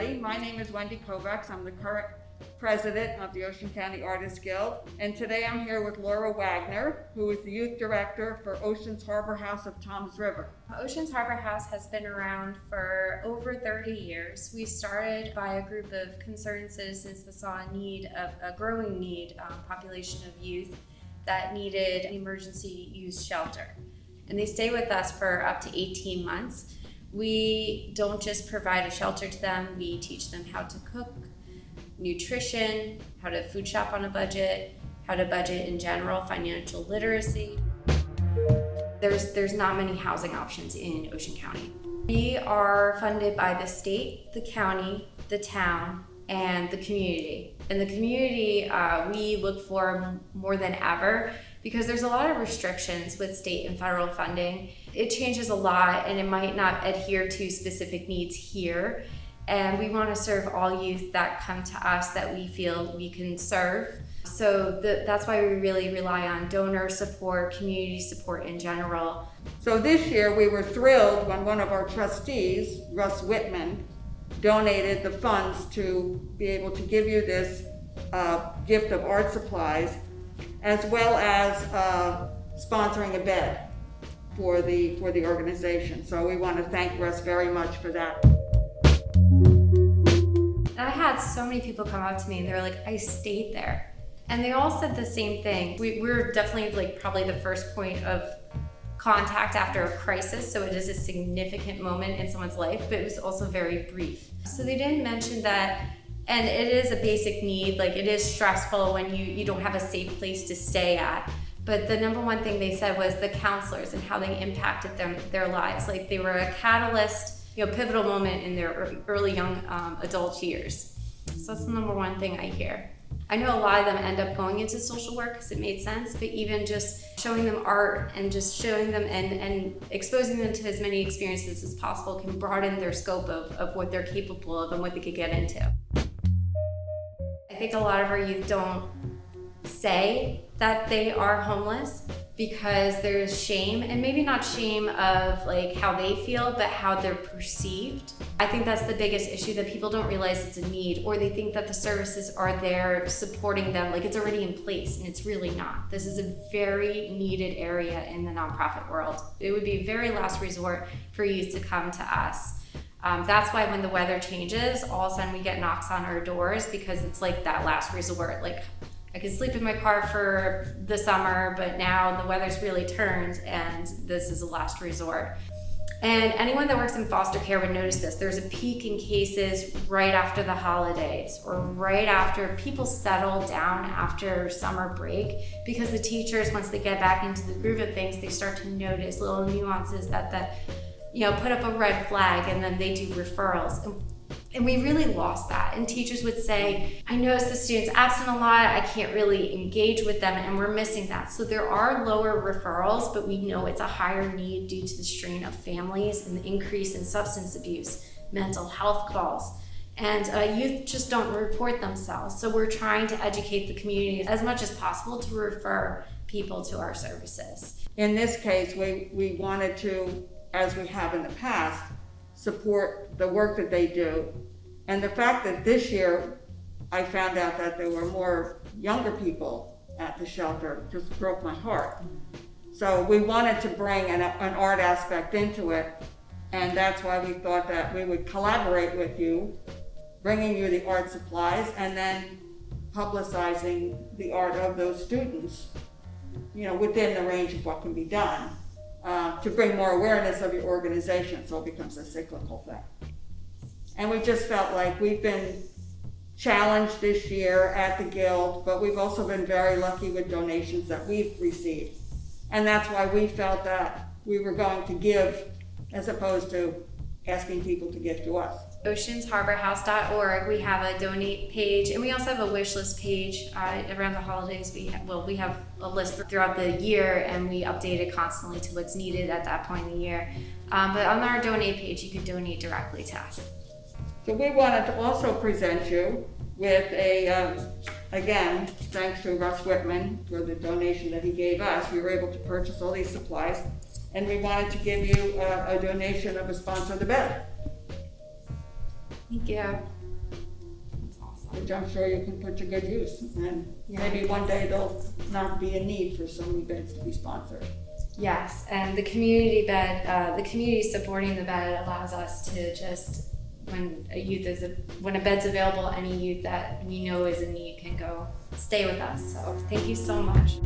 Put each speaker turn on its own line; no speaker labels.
everybody. My name is Wendy Kovacs. I'm the current president of the Ocean County Artists Guild. And today I'm here with Laura Wagner, who is the youth director for Ocean's Harbor House of Toms River.
Ocean's Harbor House has been around for over 30 years. We started by a group of concerned citizens that saw a growing need, population of youth that needed an emergency use shelter. And they stay with us for up to 18 months. We don't just provide a shelter to them, we teach them how to cook, nutrition, how to food shop on a budget, how to budget in general, financial literacy. There's not many housing options in Ocean County. We are funded by the state, the county, the town, and the community. In the community, we look for more than ever because there's a lot of restrictions with state and federal funding. It changes a lot and it might not adhere to specific needs here. And we want to serve all youth that come to us that we feel we can serve. So that's why we really rely on donor support, community support in general.
So this year we were thrilled when one of our trustees, Russ Whitman, donated the funds to be able to give you this gift of art supplies, as well as sponsoring a bed for the organization. So we want to thank Russ very much for that.
I had so many people come up to me and they were like, I stayed there. And they all said the same thing. We're definitely probably the first point of contact after a crisis, so it is a significant moment in someone's life, but it was also very brief. So they didn't mention that, and it is a basic need, it is stressful when you don't have a safe place to stay at. But the number one thing they said was the counselors and how they impacted their lives. They were a catalyst, pivotal moment in their early young adult years. So that's the number one thing I hear. I know a lot of them end up going into social work because it made sense, but even just showing them art and just showing them and exposing them to as many experiences as possible can broaden their scope of what they're capable of and what they could get into. I think a lot of our youth don't say that they are homeless because there's shame, and maybe not shame of how they feel, but how they're perceived. I think that's the biggest issue, that people don't realize it's a need, or they think that the services are there supporting them, it's already in place, and it's really not. This is a very needed area in the nonprofit world. It would be very last resort for youth to come to us. That's why when the weather changes, all of a sudden we get knocks on our doors, because it's that last resort. I could sleep in my car for the summer, but now the weather's really turned and this is a last resort. And anyone that works in foster care would notice this. There's a peak in cases right after the holidays or right after people settle down after summer break, because the teachers, once they get back into the groove of things, they start to notice little nuances that put up a red flag, and then they do referrals. And we really lost that. And teachers would say, I notice the students absent a lot, I can't really engage with them, and we're missing that. So there are lower referrals, but we know it's a higher need due to the strain of families and the increase in substance abuse, mental health calls. And youth just don't report themselves. So we're trying to educate the community as much as possible to refer people to our services.
In this case, we wanted to, as we have in the past, support the work that they do. And the fact that this year I found out that there were more younger people at the shelter just broke my heart. So we wanted to bring an art aspect into it, and that's why we thought that we would collaborate with you, bringing you the art supplies and then publicizing the art of those students, within the range of what can be done. To bring more awareness of your organization, so it becomes a cyclical thing. And we just felt like we've been challenged this year at the Guild, but we've also been very lucky with donations that we've received. And that's why we felt that we were going to give, as opposed to asking people to give to us.
OceansHarborHouse.org, we have a donate page, and we also have a wish list page. Around the holidays, we have a list throughout the year, and we update it constantly to what's needed at that point in the year. But on our donate page, you can donate directly to us.
So we wanted to also present you with again, thanks to Russ Whitman for the donation that he gave us, we were able to purchase all these supplies, and we wanted to give you a donation of a sponsor of the bed.
Thank you. That's awesome.
which I'm sure you can put to good use. And
Yeah.
maybe one day there'll not be a need for so many beds to be sponsored.
Yes, and the community bed, the community supporting the bed allows us to just, when a bed's available, any youth that we know is in need can go stay with us. So thank you so much.